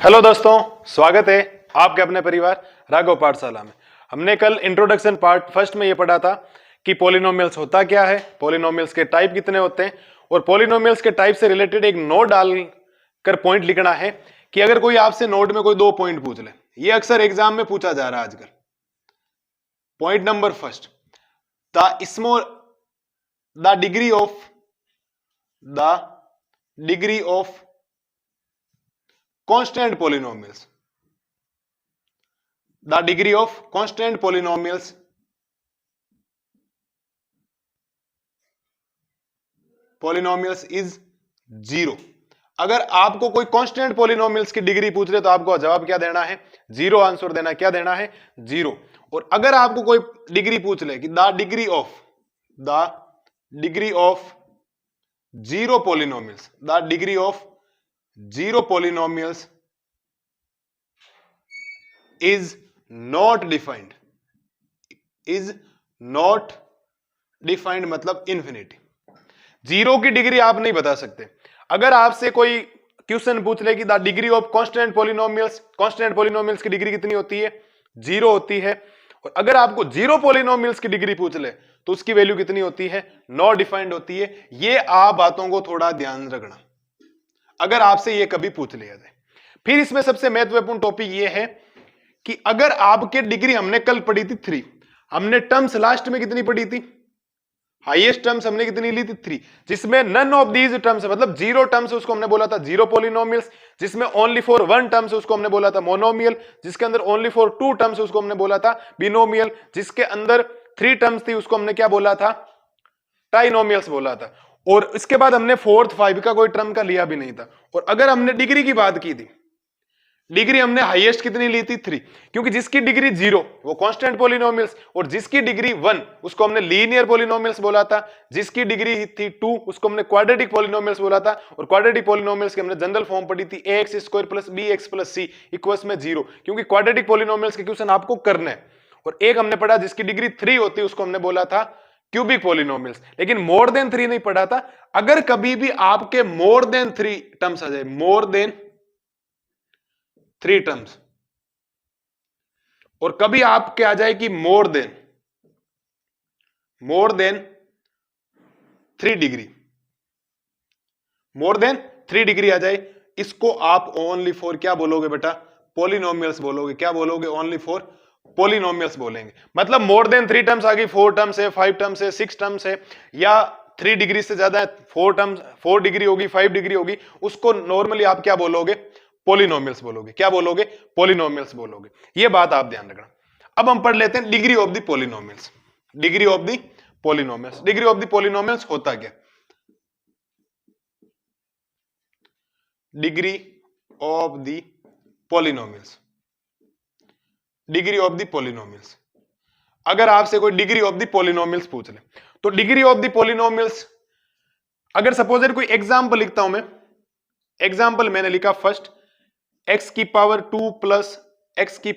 Hello दोस्तों, स्वागत है आपके अपने परिवार राघव पाठशाला में। हमने कल इंट्रोडक्शन पार्ट फर्स्ट में ये पढ़ा था कि पॉलिनोमियल्स होता क्या है, पॉलिनोमियल्स के टाइप कितने होते हैं और पॉलिनोमियल्स के टाइप से रिलेटेड एक नोट डाल कर पॉइंट लिखना है कि अगर कोई आपसे नोट में कोई 2 पॉइंट पूछ ले, ये अक्सर एग्जाम में पूछा जा रहा है आजकल। Point number first, the degree of constant polynomials, the degree of constant polynomials is 0। अगर आपको कोई कांस्टेंट पॉलिनोमियल्स की डिग्री पूछ रहे तो आपको जवाब क्या देना है? 0 आंसर देना। क्या देना है? 0। और अगर आपको कोई डिग्री पूछ ले कि the degree of 0 polynomials, the degree of 0 polynomials is not defined मतलब इंफिनिटी। 0 की डिग्री आप नहीं बता सकते। अगर आपसे कोई क्वेश्चन पूछ ले कि the degree of constant polynomials की डिग्री कितनी होती है? 0 होती है। और अगर आपको 0 पॉलिनोमियल्स की डिग्री पूछ ले तो उसकी वैल्यू कितनी होती है? नॉट डिफाइंड होती है। ये आप बातों को थोड़ा ध्यान रखना अगर आपसे ये कभी पूछ लिया जाए। फिर इसमें सबसे महत्वपूर्ण टॉपिक ये है कि अगर आपके डिग्री, हमने कल पढ़ी थी 3, हमने टर्म्स लास्ट में कितनी पढ़ी थी? हाईएस्ट टर्म्स हमने कितनी ली थी? 3, जिसमें नन ऑफ दीज टर्म्स मतलब 0 टर्म्स उसको हमने बोला था 0 पॉलिनोमियल्स, जिसमें ओनली फॉर 1 टर्म्स उसको हमने बोला था मोनोमियल, जिसके अंदर ओनली फॉर 2 टर्म्स उसको हमने बोला था बिनोमियल, जिसके अंदर 3 टर्म्स थी उसको हमने क्या बोला था? ट्राइनोमियल्स बोला था। और इसके बाद हमने 4th 5 का कोई टर्म का लिया भी नहीं था। और अगर हमने डिग्री की बात की थी, डिग्री हमने हाईएस्ट कितनी ली थी? 3, क्योंकि जिसकी डिग्री 0 वो कांस्टेंट पॉलिनोमियल्स, और जिसकी डिग्री 1 उसको हमने लीनियर पॉलिनोमियल्स बोला था, जिसकी डिग्री थी 2 उसको हमने क्वाड्रेटिक पॉलिनोमियल्स बोला था। और क्वाड्रेटिक पॉलिनोमियल्स की हमने जनरल फॉर्म पढ़ी थी ax² + bx + c इक्वल्स में 0, क्योंकि क्वाड्रेटिक पॉलिनोमियल्स के क्वेश्चन आपको करने हैं। और एक हमने पढ़ा जिसकी डिग्री 3 होती है उसको हमने बोला था क्यूबिक पॉलिनोमियल्स, लेकिन मोर देन 3 नहीं पढ़ा था। अगर कभी भी आपके मोर देन 3 टर्म्स आ जाए, मोर देन 3 टर्म्स, और कभी आपके आ जाए कि more than 3 degree, more than 3 degree आ जाए, इसको आप ओनली फॉर क्या बोलोगे बेटा? पॉलिनोमियल्स बोलोगे। क्या बोलोगे? ओनली फॉर पॉलिनोमियल्स बोलेंगे। मतलब मोर देन 3 टर्म्स आ गई, 4 टर्म्स है, 5 टर्म्स है, 6 टर्म्स है, या 3 डिग्री से ज्यादा है, 4 डिग्री होगी, 5 डिग्री होगी, उसको नॉर्मली आप क्या बोलोगे? पॉलिनोमियल्स बोलोगे। क्या बोलोगे? पॉलिनोमियल्स बोलोगे। ये बात आप ध्यान रखना। अब हम पढ़ लेते हैं degree of the polynomials. Degree of the polynomials, degree of the polynomials होता क्या? Degree of the polynomials, degree of the polynomials. अगर आपसे कोई डिग्री ऑफ द पॉलिनोमियल्स पूछ ले तो डिग्री ऑफ द पॉलिनोमियल्स, अगर सपोज कोई एग्जांपल लिखता हूं मैं, एग्जांपल मैंने लिखा फर्स्ट x⁻² + x⁻³ +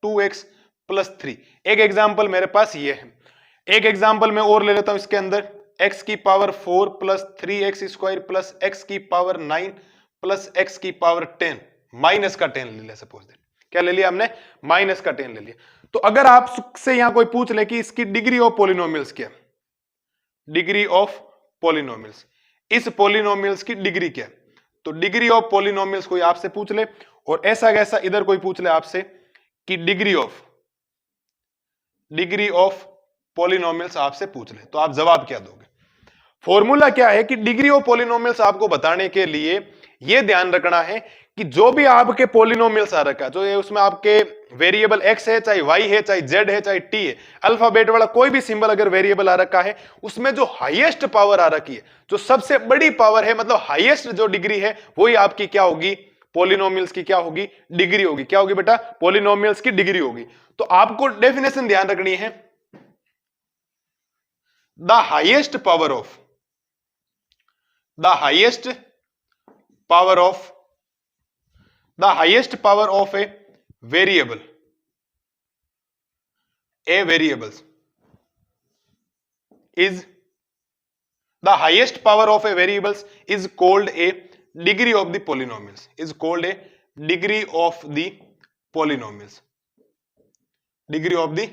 2x + 3। एक एग्जांपल मेरे पास ये है। एक एग्जांपल मैं और ले लेता हूं इसके अंदर, x⁻4 + 3x² + x⁻9 + x⁻10, minus का 10 ले ले। सपोज क्या ले लिया हमने? माइनस का 10 ले लिया। तो अगर आपसे यहां कोई पूछ ले कि इसकी डिग्री ऑफ पॉलिनोमियल्स क्या, डिग्री ऑफ पॉलिनोमियल्स, इस पॉलिनोमियल्स की डिग्री क्या, तो डिग्री ऑफ पॉलिनोमियल्स कोई आपसे पूछ ले, और ऐसा कैसा इधर कोई पूछ ले आपसे कि डिग्री ऑफ पॉलिनोमियल्स आपसे पूछ ले, तो आप जवाब क्या दोगे? फॉर्मूला क्या है कि डिग्री ऑफ पॉलिनोमियल्स आपको बताने के लिए यह ध्यान रखना है कि जो भी आपके पॉलिनोमियल्स आ रखा है, जो ये उसमें आपके वेरिएबल x है, चाहे y है, चाहे z है, चाहे t है, अल्फाबेट वाला कोई भी सिंबल अगर वेरिएबल आ रखा है, उसमें जो हाईएस्ट पावर आ रखी है, जो सबसे बड़ी पावर है, मतलब हाईएस्ट जो डिग्री है, वही आपकी क्या होगी? पॉलिनोमियल्स की क्या होगी? डिग्री होगी। क्या होगी बेटा? पॉलिनोमियल्स की डिग्री होगी। तो आपको डेफिनेशन ध्यान रखनी है, the highest power of A variables is the highest power of a variables is called a degree of the polynomials, is called a degree of the polynomials, degree of the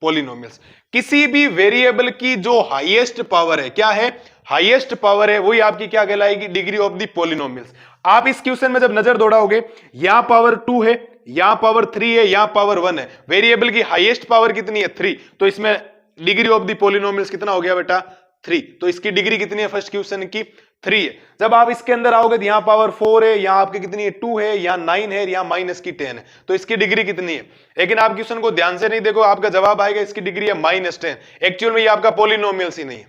polynomials. किसी भी variable की जो highest power है, क्या है, highest power है, वही आपकी क्या कहलाएगी, डिग्री ऑफ द पॉलिनोमियल्स। आप इस क्वेश्चन में जब नजर दौड़ाओगे, यहां पावर 2 है, यहां पावर 3 है, यहां पावर 1 है, वेरिएबल की हाईएस्ट पावर कितनी है, 3, तो इसमें डिग्री ऑफ द पॉलिनोमियल्स कितना हो गया बेटा, 3। तो इसकी डिग्री कितनी है फर्स्ट क्वेश्चन की, 3 है। जब आप इसके अंदर आओगे तो यहां पावर 4 है, यहां आपकी कितनी है, 2 है, यहां 9 है, यहां माइनस की 10 है, तो इसकी डिग्री कितनी है। लेकिन आप क्वेश्चन को ध्यान से नहीं देखो, आपका जवाब आएगा इसकी डिग्री है -10। एक्चुअल में ये आपका पॉलिनोमियल्स ही नहीं है,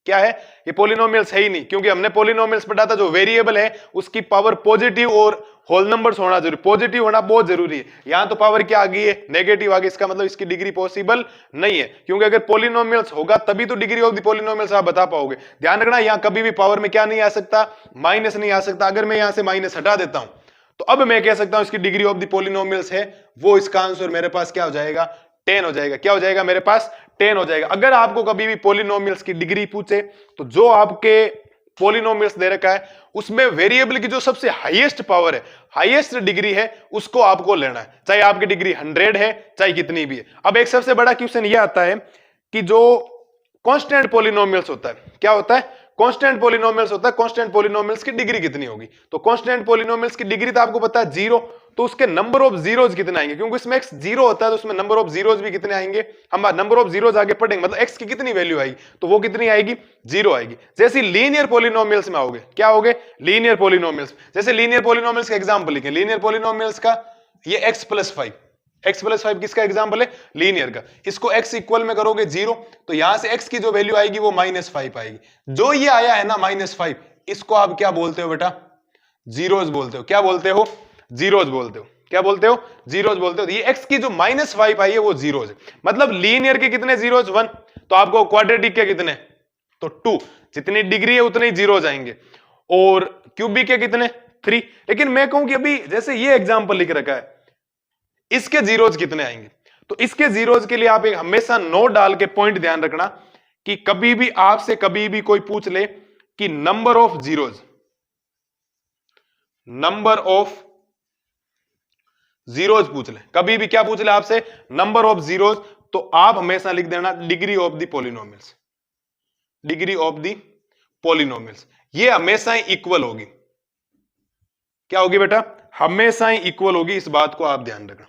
क्या है, ये पॉलिनोमियल्स है ही नहीं, क्योंकि हमने पॉलिनोमियल्स पढ़ा था, जो वेरिएबल है उसकी पावर पॉजिटिव और होल नंबर्स होना जरूरी, पॉजिटिव होना बहुत जरूरी है। यहां तो पावर क्या आ गई है, नेगेटिव आ गई, इसका मतलब इसकी डिग्री पॉसिबल नहीं है, क्योंकि अगर पॉलिनोमियल्स होगा तभी तो डिग्री ऑफ द पॉलिनोमियल्स आप बता पाओगे। ध्यान रखना, यहां कभी भी पावर में क्या नहीं आ सकता, माइनस नहीं आ सकता। अगर मैं यहां से माइनस हटा देता हूं तो अब मैं कह सकता हूं इसकी डिग्री ऑफ द पॉलिनोमियल्स है, वो इसका आंसर मेरे पास क्या हो जाएगा, 10 हो जाएगा। क्या हो जाएगा मेरे पास, 10 हो जाएगा। अगर आपको कभी भी पॉलिनोमियल्स की डिग्री पूछे तो जो आपके पॉलिनोमियल्स दे रखा है उसमें वेरिएबल की जो सबसे हाईएस्ट पावर है, हाईएस्ट डिग्री है, उसको आपको लेना है, चाहे आपकी डिग्री 100 है, चाहे कितनी भी है। अब एक सबसे बड़ा क्वेश्चन यह आता है कि जो कांस्टेंट पॉलिनोमियल्स होता है, क्या होता है, कांस्टेंट पॉलिनोमियल्स होता है, कांस्टेंट पॉलिनोमियल्स की डिग्री कितनी होगी। तो कांस्टेंट पॉलिनोमियल्स की डिग्री तो आपको पता है 0, तो उसके नंबर ऑफ जीरोज कितने आएंगे, क्योंकि इसमें x 0 होता है तो उसमें नंबर ऑफ जीरोज भी कितने आएंगे, हम नंबर ऑफ जीरोज आगे पढ़ेंगे, मतलब x की कितनी वैल्यू आएगी, तो वो कितनी आएगी, 0 आएगी। जैसे लीनियर पॉलिनोमियल्स में आओगे, क्या होगे, लीनियर पॉलिनोमियल्स। जैसे लीनियर पॉलिनोमियल्स का एग्जांपल लिखें, लीनियर पॉलिनोमियल्स का ये x+5 किसका एग्जांपल है, लीनियर का। इसको x इक्वल में करोगे 0, तो यहां से x की जो वैल्यू आएगी वो -5 आएगी। जो ये आया है ना -5, इसको आप क्या बोलते हो बेटा, जीरोज बोलते हो। क्या बोलते हो, जीरोज बोलते हो। क्या बोलते हो, जीरोज बोलते हो। ये x की जो -5 आई है वो जीरोज है, मतलब लीनियर के कितने जीरोज, 1, तो आपको क्वाड्रेटिक के कितने, तो 2, जितनी डिग्री है उतने ही जीरोज आएंगे, और क्यूबिक के कितने, 3। लेकिन मैं कहूं कि अभी जैसे ये एग्जांपल लिख रखा है, इसके जीरोज कितने आएंगे, तो इसके जीरोज के लिए आप एक हमेशा नोट डाल के पॉइंट ध्यान रखना कि कभी भी आपसे कभी भी कोई पूछ ले कि number of zeros, number of zeros पूछ ले, कभी भी क्या पूछ ले आपसे, नंबर ऑफ जीरोज, तो आप हमेशा लिख देना degree of the polynomials, degree of the polynomials. ये हमेशा ही इक्वल होगी, क्या होगी बेटा, हमेशा ही इक्वल होगी, इस बात को आप ध्यान रखना।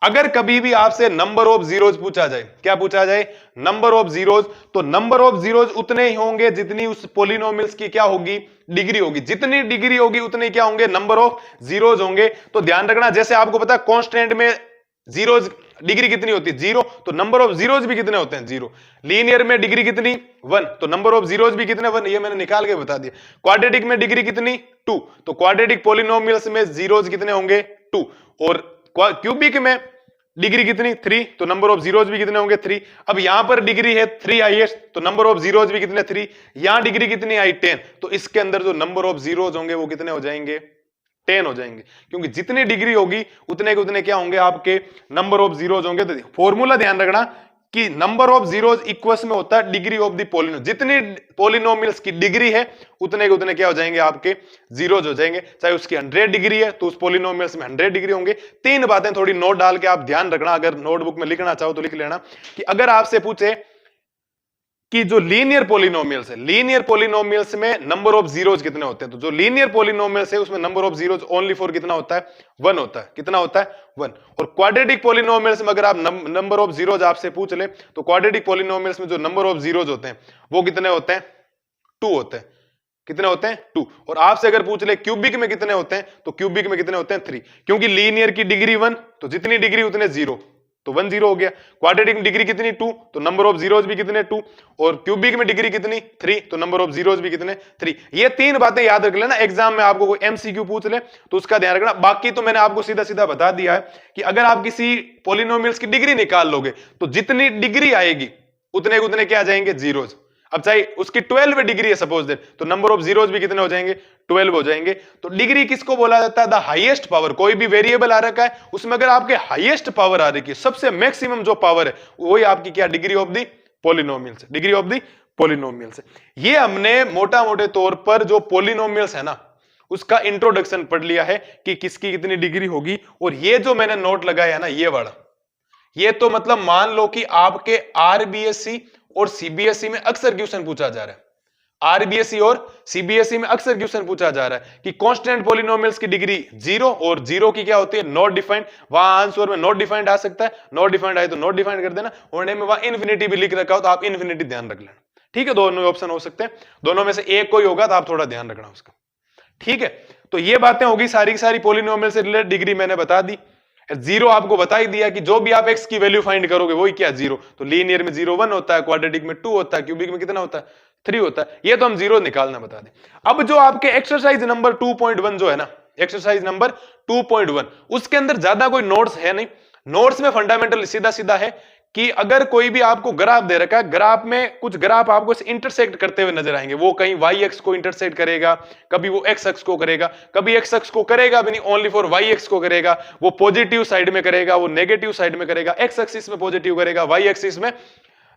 अगर कभी भी आपसे नंबर ऑफ जीरोज पूछा जाए, क्या पूछा जाए, नंबर ऑफ जीरोज, तो नंबर ऑफ जीरोज उतने ही होंगे जितनी उस पॉलिनोमियल्स की क्या होगी, डिग्री होगी। जितनी डिग्री होगी उतने क्या होंगे, नंबर ऑफ जीरोज होंगे। तो ध्यान रखना, जैसे आपको पता है कांस्टेंट में जीरोज डिग्री कितनी होती है, 0, तो नंबर ऑफ जीरोज भी कितने होते हैं, 0। लीनियर में डिग्री कितनी, 1, तो नंबर ऑफ जीरोज भी कितने, 1, ये मैंने निकाल के बता दिया। क्वाड्रेटिक में डिग्री कितनी, 2, तो क्वाड्रेटिक पॉलिनोमियल्स में जीरोज कितने होंगे, 2, और क्यूबिक में डिग्री कितनी, 3, तो नंबर ऑफ जीरोज भी कितने होंगे, 3। अब यहां पर डिग्री है 3 हाईएस्ट, तो नंबर ऑफ जीरोज भी कितने, 3। यहां डिग्री कितनी आई, 10, तो इसके अंदर जो नंबर ऑफ जीरोज होंगे वो कितने हो जाएंगे, 10 हो जाएंगे, क्योंकि जितनी डिग्री होगी उतने के उतने क्या होंगे, आपके नंबर ऑफ जीरोज होंगे। तो फॉर्मूला ध्यान रखना कि नंबर ऑफ जीरोज इक्वल्स में होता है डिग्री ऑफ द पॉलिनोमियल, जितनी पॉलिनोमियल्स की डिग्री है उतने के उतने क्या हो जाएंगे, आपके जीरोज हो जाएंगे। चाहे उसकी 100 डिग्री है तो उस पॉलिनोमियल्स में 100 डिग्री होंगे। 3 बातें थोड़ी नोट डाल के आप ध्यान रखना, अगर नोटबुक में लिखना चाहो तो लिख लेना कि अगर आपसे पूछे कि जो लीनियर पॉलिनोमियल्स है, लीनियर पॉलिनोमियल्स में नंबर ऑफ जीरोज कितने होते हैं, तो जो लीनियर पॉलिनोमियल्स है उसमें number of zeros only for कितना होता है, 1 होता है। कितना होता है, 1। और क्वाड्रेटिक पॉलिनोमियल्स में अगर आप नंबर ऑफ जीरोज आपसे पूछ ले तो क्वाड्रेटिक पॉलिनोमियल्स में जो नंबर ऑफ जीरोज होते हैं वो कितने होते हैं, 2 होते हैं। कितने होते हैं, 2। और आपसे अगर पूछ ले क्यूबिक में कितने होते हैं, तो क्यूबिक में कितने होते हैं, 3, क्योंकि लीनियर की डिग्री 1, तो जितनी डिग्री उतने 0, तो 1 0 हो गया। क्वाड्रेटिक में डिग्री कितनी, 2, तो नंबर ऑफ जीरोज भी कितने, 2, और क्यूबिक में डिग्री कितनी, 3, तो नंबर ऑफ जीरोज भी कितने, 3। ये 3 बातें याद रख लेना, एग्जाम में आपको कोई एमसीक्यू पूछ ले तो उसका ध्यान रखना। बाकी तो मैंने आपको सीधा सीधा बता दिया है कि अगर आप किसी पॉलिनोमियल्स की डिग्री निकाल लोगे तो जितनी डिग्री आएगी उतने उतने क्या आ जाएंगे, जीरोज। अब चाहे उसकी 12 डिग्री है सपोज दैट, तो नंबर ऑफ जीरोज भी कितने हो जाएंगे, 12 हो जाएंगे। तो डिग्री किसको बोला जाता है, द हाईएस्ट पावर। कोई भी वेरिएबल आ रखा है उसमें अगर आपके हाईएस्ट पावर आ रही है, सबसे मैक्सिमम जो पावर है वही आपकी क्या, degree of the polynomials, degree of the polynomials. ये हमने मोटा मोटे तौर पर जो पॉलिनोमियल्स है ना उसका इंट्रोडक्शन पढ़ लिया है कि किसकी कितनी डिग्री होगी। और ये जो मैंने नोट लगाया ना ये वाला, ये तो मतलब मान लो कि आपके आरबीएससी और सीबीएसई में अक्सर क्वेश्चन पूछा जा रहा है, आरबीएसई और सीबीएसई में अक्सर क्वेश्चन पूछा जा रहा है कि कांस्टेंट पॉलिनोमियल्स की डिग्री 0 और 0 की क्या होती है, नॉट डिफाइंड। वहां आंसर में नॉट डिफाइंड आ सकता है, नॉट डिफाइंड आए तो नॉट डिफाइंड कर देना, और में वहां इन्फिनिटी भी लिख रखा हो तो आप इन्फिनिटी ध्यान रख लेना। ठीक है, दोनों ऑप्शन हो सकते हैं, दोनों में से एक कोई होगा तो आप थोड़ा ध्यान रखना उसका। ठीक है, तो ये बातें होगी सारी की सारी पॉलिनोमियल से रिलेटेड डिग्री मैंने बता दी। 0 आपको बता ही दिया कि जो भी आप x की वैल्यू फाइंड करोगे वही क्या 0, तो लीनियर में 0 1 होता है, क्वाड्रेटिक में 2 होता है, क्यूबिक में कितना होता है 3 होता है। ये तो हम 0 निकालना बता दें। अब जो आपके एक्सरसाइज नंबर 2.1 जो है ना, एक्सरसाइज नंबर 2.1, उसके अंदर ज्यादा कोई नोट्स है नहीं। नोट्स में फंडामेंटल सीधा सीधा है कि अगर कोई भी आपको ग्राफ दे रखा है, ग्राफ में कुछ ग्राफ आपको इंटरसेक्ट करते हुए नजर आएंगे, वो कहीं वाई एक्स को इंटरसेक्ट करेगा, कभी वो एक्स एक्स को करेगा, कभी एक्स एक्स को करेगा भी नहीं, ओनली फॉर वाई एक्स को करेगा, वो पॉजिटिव साइड में करेगा, वो नेगेटिव साइड में करेगा, एक्स एक्सिस में पॉजिटिव करेगा, वाई एक्सिस में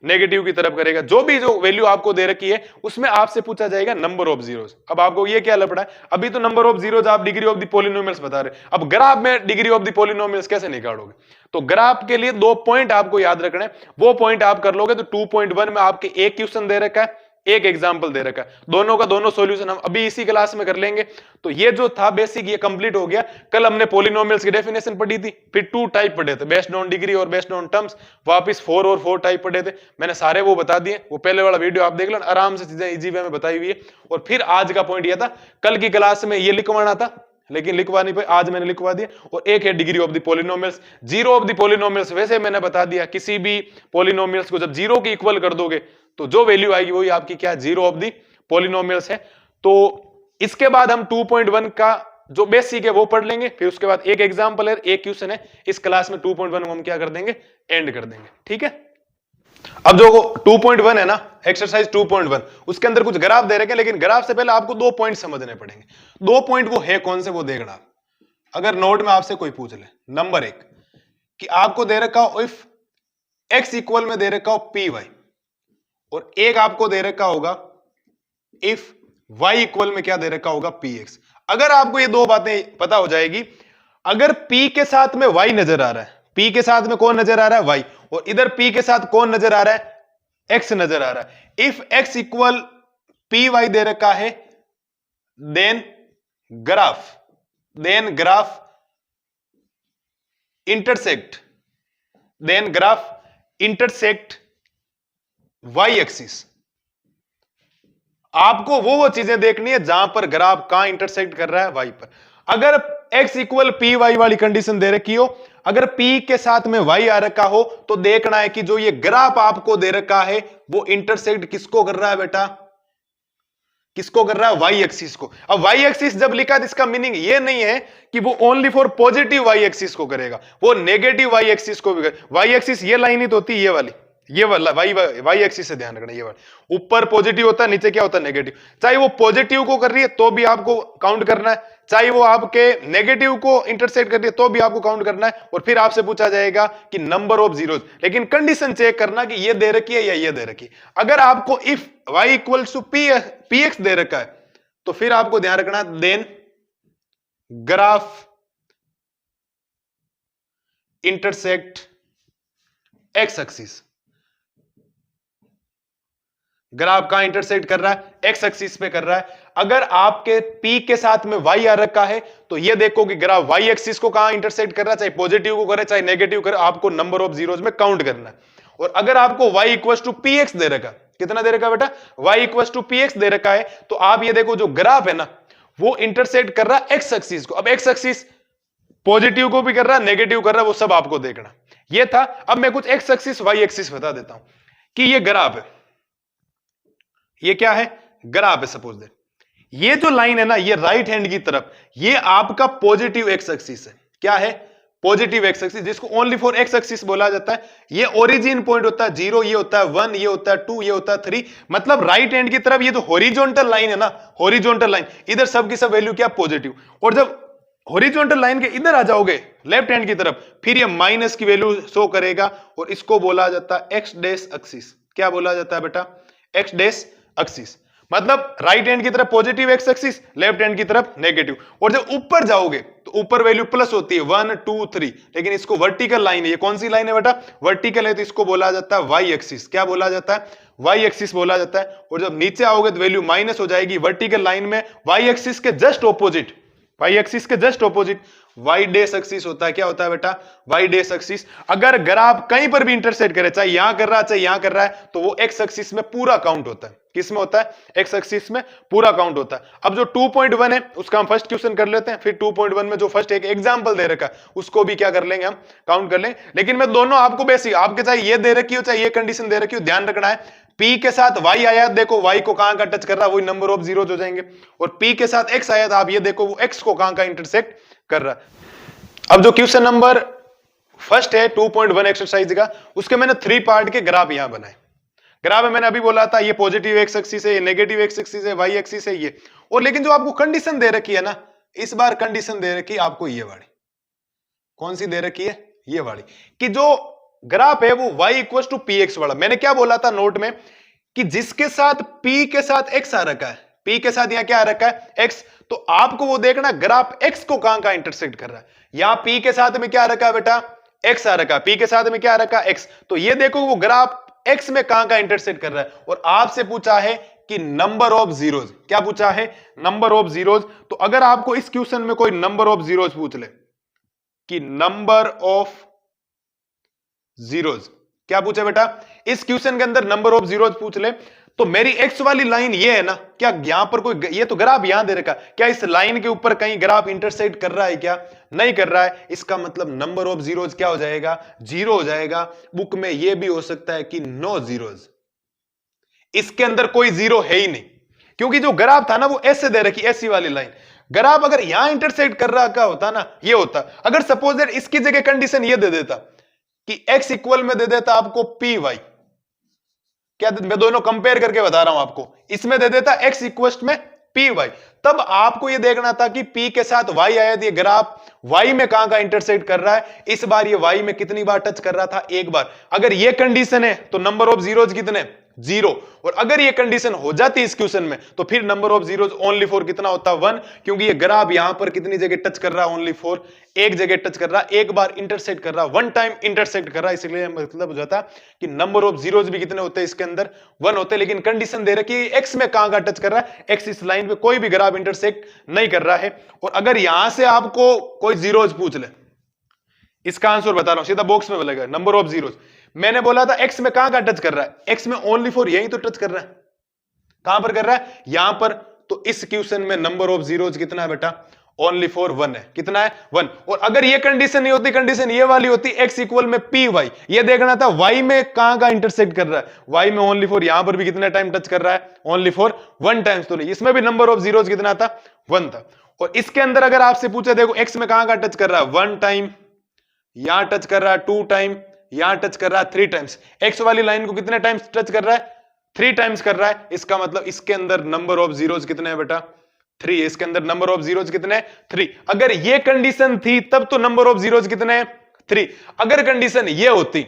नेगेटिव की तरफ करेगा। जो भी जो वैल्यू आपको दे रखी है उसमें आपसे पूछा जाएगा नंबर ऑफ जीरोस। अब आपको ये क्या लपड़ा है, अभी तो नंबर ऑफ जीरोस आप डिग्री ऑफ द पॉलिनोमियल्स बता रहे, अब ग्राफ में डिग्री ऑफ द पॉलिनोमियल्स कैसे निकालोगे? तो ग्राफ के लिए 2 पॉइंट आपको याद रखना है, वो पॉइंट आप कर लोगे तो 2.1 में आपके एक क्वेश्चन दे रखा है, एक एग्जाम्पल दे रखा है, दोनों का दोनों सॉल्यूशन हम अभी इसी क्लास में कर लेंगे। तो ये जो था बेसिक ये कंप्लीट हो गया। कल हमने पॉलिनोमियल्स की डेफिनेशन पढ़ी थी, फिर 2 टाइप पढ़े थे, बेस्ड ऑन डिग्री और बेस्ड ऑन टर्म्स, वापस 4 और 4 टाइप पढ़े थे, मैंने सारे वो बता दिए। वो पहले वाला वीडियो आप देख लो, आराम से चीजें इजी वे में बताई हुई है। और फिर आज का पॉइंट ये था, कल की क्लास में ये लिखवाना था लेकिन लिखवा नहीं पाए, आज मैंने लिखवा दिया। और एक है degree of the polynomials, zero of the polynomials. वैसे मैंने बता दिया किसी भी पॉलिनोमियल्स को जब जीरो के इक्वल कर दोगे तो जो वैल्यू आएगी वही आपकी क्या, जीरो ऑफ द पॉलिनोमियल्स है। तो इसके बाद हम 2.1 का जो बेसिक है वो पढ़ लेंगे, फिर उसके बाद एक एग्जांपल है, एक क्वेश्चन है। इस क्लास में 2.1 को हम क्या कर देंगे, एंड कर देंगे। ठीक है, अब जो 2.1 है ना, एक्सरसाइज 2.1, उसके अंदर कुछ ग्राफ दे रखे हैं, लेकिन ग्राफ से पहले आपको 2 पॉइंट समझने पड़ेंगे। 2 पॉइंट वो है कौन से, वो देखना। अगर नोट में आपसे कोई पूछ ले, नंबर 1 कि आपको दे रखा हो इफ x इक्वल में दे रखा हो पी वाई, और एक आपको दे रखा होगा इफ y इक्वल में क्या दे रखा होगा, पी एक्स। अगर आपको ये 2 बातें पता हो जाएगी, अगर p के साथ में y नजर आ रहा है, p के साथ में कौन नजर आ रहा है, y, और इधर p के साथ कौन नजर आ रहा है, x नजर आ रहा है। If x equal p y दे रखा है, then graph intersect y axis. आपको वो चीजें देखनी है जहां पर ग्राफ कहां इंटरसेक्ट कर रहा है, वाई पर। अगर x इक्वल पी वाई वाली कंडीशन दे रखी हो, अगर p के साथ में y आ रखा हो, तो देखना है कि जो ये ग्राफ आपको दे रखा है वो इंटरसेक्ट किसको कर रहा है बेटा, किसको कर रहा है, y एक्सिस को। अब y एक्सिस जब लिखा तो इसका मीनिंग ये नहीं है कि वो only for positive y axis को करेगा, वो नेगेटिव y एक्सिस को भी करेगा। y एक्सिस ये लाइन ही तो होती है, ये वाली, ये वाला y एक्सिस से ध्यान रखना, ये वाला ऊपर पॉजिटिव होता है, नीचे क्या होता है, नेगेटिव। चाहे वो पॉजिटिव को कर रही है तो भी आपको काउंट करना है, चाहे वो आपके नेगेटिव को इंटरसेक्ट कर रही है तो भी आपको काउंट करना है। और फिर आपसे पूछा जाएगा कि नंबर ऑफ जीरोस, लेकिन कंडीशन चेक करना कि ये दे रखी है या ये दे रखी है। अगर आपको if y equals to p x दे रखा है तो फिर आपको ध्यान रखना, then graph intersect x axis. Graph कहां इंटरसेक्ट कर रहा है, एक्स एक्सिस पे कर रहा है। अगर आपके p के साथ में y आ रखा है तो ये देखो कि ग्राफ y एक्सिस को कहां इंटरसेक्ट कर रहा है, चाहे पॉजिटिव को करे चाहे नेगेटिव करे, आपको नंबर ऑफ जीरोस में काउंट करना है। और अगर आपको y equal to p x दे रखा, कितना दे रखा बेटा, y equal to p x दे रखा है, तो आप ये देखो जो ग्राफ है ना वो इंटरसेक्ट कर रहा है एक्स एक्सिस को। अब एक्स एक्सिस पॉजिटिव को भी कर रहा है, नेगेटिव कर रहा है, वो सब आपको देखना। ये था। अब मैं कुछ एक्स एक्सिस वाई एक्सिस बता देता हूं कि ये ग्राफ है, ये क्या है, ग्राफ है। सपोज दैट ये जो लाइन है ना, ये राइट हैंड की तरफ, ये आपका पॉजिटिव एक्स एक्सिस है। क्या है, पॉजिटिव एक्स एक्सिस, जिसको ओनली फॉर एक्स एक्सिस बोला जाता है। ये ओरिजिन पॉइंट होता है 0, ये होता है 1, ये होता है 2, ये होता है 3। मतलब राइट हैंड की तरफ ये जो हॉरिजॉन्टल लाइन है ना, हॉरिजॉन्टल लाइन, इधर सब की सब वैल्यू क्या, पॉजिटिव। और जब हॉरिजॉन्टल लाइन के इधर आ जाओगे लेफ्ट हैंड की तरफ, फिर ये माइनस की वैल्यू शो करेगा, और इसको बोला जाता है एक्स डैश एक्सिस। क्या बोला जाता है बेटा, एक्स डैश एक्सिस। मतलब राइट हैंड की तरफ positive x axis, left hand की तरफ नेगेटिव। और जब ऊपर जाओगे तो ऊपर वैल्यू प्लस होती है 1 2 3, लेकिन इसको वर्टिकल लाइन है, ये कौन सी लाइन है बेटा, वर्टिकल है, तो इसको बोला जाता है वाई एक्सिस। क्या बोला जाता है, वाई एक्सिस बोला जाता है। और जब नीचे आओगे तो वैल्यू माइनस हो जाएगी वर्टिकल लाइन में, वाई एक्सिस के जस्ट ऑपोजिट, वाई एक्सिस के जस्ट ऑपोजिट वाई डेस एक्सिस होता है। क्या होता है बेटा, वाई डेस एक्सिस। अगर ग्राफ कहीं पर भी इंटरसेक्ट करे, चाहे यहां कर रहा है चाहे यहां कर रहा है, तो वो एक्स एक्सिस में पूरा काउंट होता है। किस में होता है, एक्स एक्सिस में पूरा काउंट होता है। अब जो 2.1 है उसका हम फर्स्ट क्वेश्चन कर लेते हैं, फिर 2.1 में जो फर्स्ट एक एग्जांपल दे रखा है उसको भी क्या कर लेंगे, हम काउंट कर लेंगे। लेकिन मैं दोनों आपको बेसिक, आपके चाहे ये दे रखी हो चाहे ये कंडीशन दे रखी हो, ध्यान रखना है P के साथ y आया, देखो y को कहां का टच कर रहा है, वही नंबर ऑफ जीरोज हो जाएंगे। और P के साथ x आया था, आप ये देखो वो x को कहां का इंटरसेक्ट कर रहा है। अब जो क्वेश्चन नंबर फर्स्ट है 2.1 एक्सरसाइज का, उसके मैंने 3 पार्ट के ग्राफ यहां बनाए। ग्राफ में मैंने अभी बोला था ये पॉजिटिव एक्स एक्सिस है, ये नेगेटिव एक्स एक्सिस है, वाई एक्सिस है ये। और लेकिन जो आपको कंडीशन दे रखी है ना, इस बार कंडीशन दे रखी है आपको ये वाली। कौन सी दे रखी है, ये वाली, कि जो ग्राफ है वो y equal to p x वाला। मैंने क्या बोला था नोट में, कि जिसके साथ p के साथ x आ रखा है, p के साथ यहां क्या आ रखा है x, तो आपको वो देखना ग्राफ x को कहां का इंटरसेक्ट कर रहा है। यहां p के साथ में क्या रखा है बेटा, x आ रखा है, p के साथ में क्या रखा है x, तो ये देखो वो ग्राफ x में कहां का इंटरसेक्ट कर रहा है। और आपसे पूछा है कि नंबर ऑफ जीरोज, क्या पूछा है, नंबर ऑफ जीरोज। तो अगर आपको इस क्वेश्चन में कोई नंबर ऑफ जीरोज पूछ ले, कि नंबर ऑफ जीरोज, क्या पूछे बेटा, इस क्वेश्चन के अंदर नंबर ऑफ जीरोज पूछ ले, तो मेरी एक्स वाली लाइन ये है ना, क्या यहां पर कोई, ये तो ग्राफ यहां दे रखा, क्या इस लाइन के ऊपर कहीं ग्राफ इंटरसेक्ट कर रहा है, क्या नहीं कर रहा है। इसका मतलब नंबर ऑफ जीरोज क्या हो जाएगा, 0 हो जाएगा। बुक में यह भी हो सकता है कि नो जीरोज, इसके अंदर कोई जीरो है ही नहीं, क्योंकि जो ग्राफ था ना वो ऐसे दे रखी, ऐसी वाली लाइन। ग्राफ अगर यहां इंटरसेक्ट कर रहा क्या होता ना, ये होता। अगर सपोज दैट इसकी जगह कंडीशन ये दे देता कि x इक्वल में दे देता आपको पी वाई, क्या मैं दोनों कंपेयर करके बता रहा हूं आपको, इसमें दे देता x इक्वल में पी वाई, तब आपको ये देखना था कि p के साथ y आया, ये ग्राफ y में कहां का इंटरसेक्ट कर रहा है। इस बार ये y में कितनी बार टच कर रहा था, एक बार। अगर ये कंडीशन है तो नंबर ऑफ जीरोज कितने, 0। और अगर ये कंडीशन हो जाती इस क्वेश्चन में तो फिर number of zeros only for कितना होता, 1, क्योंकि ये ग्राफ यहां पर कितनी जगह टच कर रहा है, ओनली फॉर एक जगह टच कर रहा है, एक बार इंटरसेक्ट कर रहा है, 1 टाइम इंटरसेक्ट कर रहा है। इसलिए मतलब हो जाता कि नंबर ऑफ जीरोज भी कितने होते हैं इसके अंदर, 1 होते हैं। लेकिन कंडीशन दे रखी है x में कहां का टच कर रहा है, x इस लाइन पे कोई भी ग्राफ इंटरसेक्ट नहीं कर रहा है। और अगर यहां से आपको कोई जीरोज पूछ ले, इसका आंसर बता रहा हूं, सीधा बॉक्स में बोलेगा नंबर ऑफ जीरोज। मैंने बोला था x में कहां का टच कर रहा है, x में ओनली फॉर यही तो टच कर रहा है, कहां पर कर रहा है, यहां पर। तो इस क्वेश्चन में नंबर ऑफ जीरोज कितना है बेटा, ओनली फॉर 1 है। कितना है, 1। और अगर ये कंडीशन नहीं होती, कंडीशन ये वाली होती, x इक्वल में पी वाई, ये देखना था y में कहां का इंटरसेक्ट कर रहा है, y में ओनली फॉर, यहां पर भी कितना टाइम टच कर रहा है, ओनली फॉर 1 टाइम्स। तो नहीं, इसमें भी नंबर ऑफ जीरोज कितना था, 1 था। और इसके अंदर अगर आपसे पूछे, देखो x में कहां का टच कर रहा है, 1 टाइम, यहां टच कर रहा है 2 टाइम, यहां टच कर रहा है 3 टाइम्स। एक्स वाली लाइन को कितने टाइम्स टच कर रहा है, 3 टाइम्स कर रहा है। इसका मतलब इसके अंदर नंबर ऑफ जीरोज कितने हैं बेटा, 3 है। इसके अंदर नंबर ऑफ जीरोज कितने हैं, 3। अगर ये कंडीशन थी तब तो नंबर ऑफ जीरोज कितने हैं, 3। अगर कंडीशन ये होती,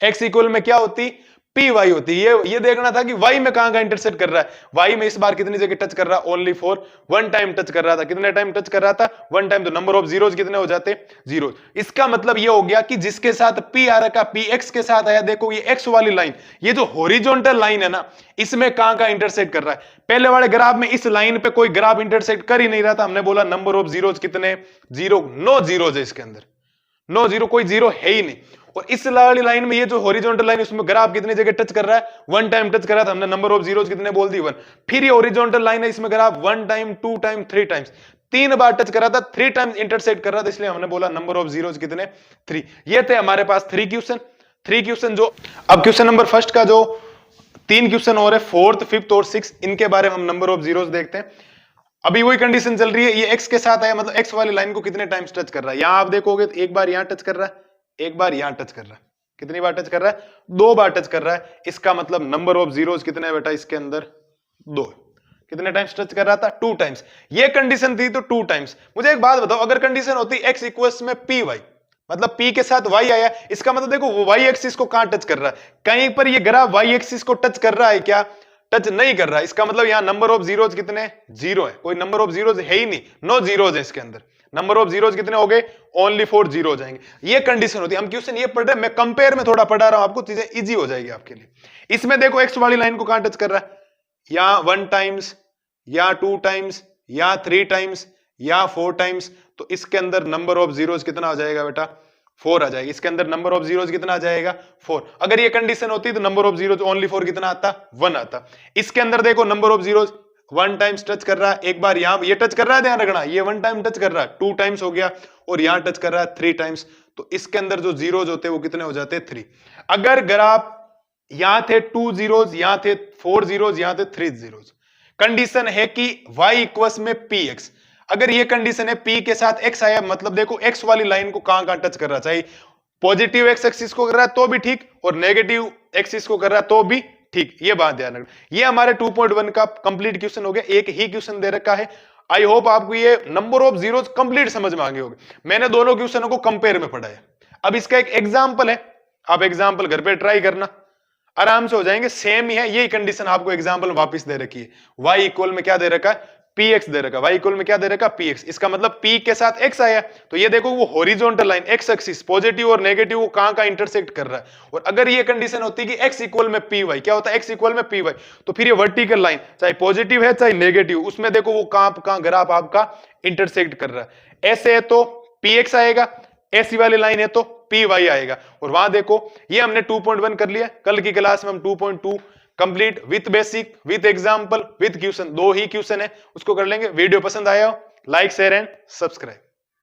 एक्स इक्वल में क्या होती, पी वाई होती, ये देखना था कि वाई में कहां का इंटरसेक्ट कर रहा है। वाई में इस बार कितनी जगह टच कर रहा है, ओनली फॉर 1 टाइम टच कर रहा था। कितने टाइम टच कर रहा था, 1 टाइम। तो नंबर ऑफ जीरोज कितने हो जाते, 0। इसका मतलब ये हो गया कि जिसके साथ पी आ रखा, पी एक्स के साथ आया, देखो ये एक्स वाली लाइन, ये जो हॉरिजॉन्टल लाइन है ना, इसमें कहां का इंटरसेक्ट कर रहा है। पहले वाले ग्राफ में इस लाइन पे कोई ग्राफ इंटरसेक्ट कर ही नहीं रहा था। हमने बोला नंबर ऑफ जीरोज कितने, 0, नो जीरोज है इसके अंदर, नो जीरो, कोई जीरो है ही नहीं। और इस वाली लाइन में ये जो हॉरिजॉन्टल लाइन, उसमें ग्राफ कितनी जगह टच कर रहा है, 1 टाइम टच कर रहा था। हमने नंबर ऑफ जीरोज कितने बोल दी, 1। फिर ये हॉरिजॉन्टल लाइन है, इसमें ग्राफ 1 टाइम, 2 टाइम, 3 टाइम्स, 3 बार टच कर रहा था, 3 टाइम्स इंटरसेक्ट कर रहा था। इसलिए हमने बोला नंबर ऑफ जीरोज कितने, 3। ये थे हमारे पास 3 क्वेश्चन। जो अब क्वेश्चन नंबर फर्स्ट का जो 3 क्वेश्चन और है, 4th, 5th और 6th, इनके बारे में हम नंबर ऑफ जीरोज देखते हैं। अभी वही कंडीशन चल रही है, ये x के साथ आया, मतलब x वाली लाइन को कितने टाइम्स टच कर रहा है। यहां आप देखोगे तो एक बार यहां टच कर रहा है, एक बार यहां टच कर रहा है। कितनी बार टच कर रहा है, 2 बार टच कर रहा है। इसका मतलब नंबर ऑफ जीरोज कितने है बेटा, इसके अंदर 2। कितने टाइम्स टच कर रहा था, 2 टाइम्स। ये कंडीशन थी तो 2 टाइम्स। मुझे एक बात बताओ, अगर कंडीशन होती x इक्वल्स में पी वाई, मतलब p के साथ y आया, इसका मतलब देखो वो y एक्सिस को कहां टच कर रहा है, कहीं पर ये ग्राफ y एक्सिस को टच कर रहा है क्या, टच नहीं कर रहा, इसका मतलब यहाँ नंबर ऑफ जीरोज कितने, 0 है, कोई नंबर ऑफ जीरोज है ही नहीं, नो जीरोज है इसके अंदर। नंबर ऑफ जीरोज कितने हो गए, ओनली 4 जीरो जाएंगे। ये कंडीशन होती है। हम क्वेश्चन ये पढ़ रहे हैं, मैं कंपेयर में थोड़ा पढ़ा रहा हूं आपको, चीजें इजी हो जाएगी आपके लिए। इसमें देखो एक्स वाली लाइन को कहां टच कर रहा है, या 1 टाइम्स या 2 टाइम्स या 3 टाइम्स या 4 टाइम्स, तो इसके अंदर नंबर ऑफ जीरोज कितना आ जाएगा बेटा, 4 आ जाएगा। इसके अंदर नंबर ऑफ जीरोज कितना आ जाएगा, 4। अगर ये कंडीशन होती तो नंबर ऑफ जीरोज ओनली 4 कितना आता, 1 आता। इसके अंदर देखो number of zeros 1 times touch कर रहा है, एक बार यहां ये टच कर रहा है, ध्यान रखना, ये 1 टाइम टच कर रहा है, 2 टाइम्स हो गया, और यहां टच कर रहा है 3 टाइम्स, तो इसके अंदर जो जीरोज होते हैं वो कितने हो जाते हैं, 3। अगर ग्राफ यहां थे 2 जीरोज, यहां थे 4 जीरोज, यहां थे 3 जीरोज, कंडीशन है कि y इक्वल्स में px, अगर ये कंडीशन है p के साथ x आया, मतलब देखो x वाली लाइन को कहां टच कर रहा है, चाहे पॉजिटिव x एक्सिस को कर रहा है तो भी ठीक, और नेगेटिव एक्सिस को कर रहा है तो भी ठीक, ये बात ध्यान रखना। ये हमारे 2.1 का कंप्लीट क्वेश्चन हो गया, एक ही क्वेश्चन दे रखा है। आई होप आपको ये नंबर ऑफ जीरोज कंप्लीट समझ में आ गए होंगे। मैंने दोनों क्वेश्चनों को कंपेयर में पढ़ा है। अब इसका एक एग्जांपल है, आप एग्जांपल घर पे ट्राई करना, आराम से हो जाएंगे, सेम ही है। यही कंडीशन आपको एग्जांपल वापस दे रखी है, y इक्वल में क्या दे रखा है, px दे रखा है, y इक्वल में क्या दे रखा है, px। इसका मतलब p के साथ x आया, तो ये देखो वो horizontal line x axis positive और नेगेटिव को कहां इंटरसेक्ट कर रहा है। और अगर ये कंडीशन होती कि x इक्वल में py, क्या होता है, x इक्वल में py, तो फिर ये वर्टिकल लाइन चाहे पॉजिटिव है चाहे नेगेटिव, उसमें देखो वो कहां ग्राफ आपका इंटरसेक्ट कर रहा है। ऐसे है तो px आएगा, ऐसी वाली लाइन है तो py आएगा। और वहां देखो ये हमने 2.1 कर लिया, कल की क्लास में हम 2.2 complete with basic with example with question, 2 he question है, उसको कर लेंगे। वीडियो पसंद आया हो लाइक शेयर एंड सब्सक्राइब।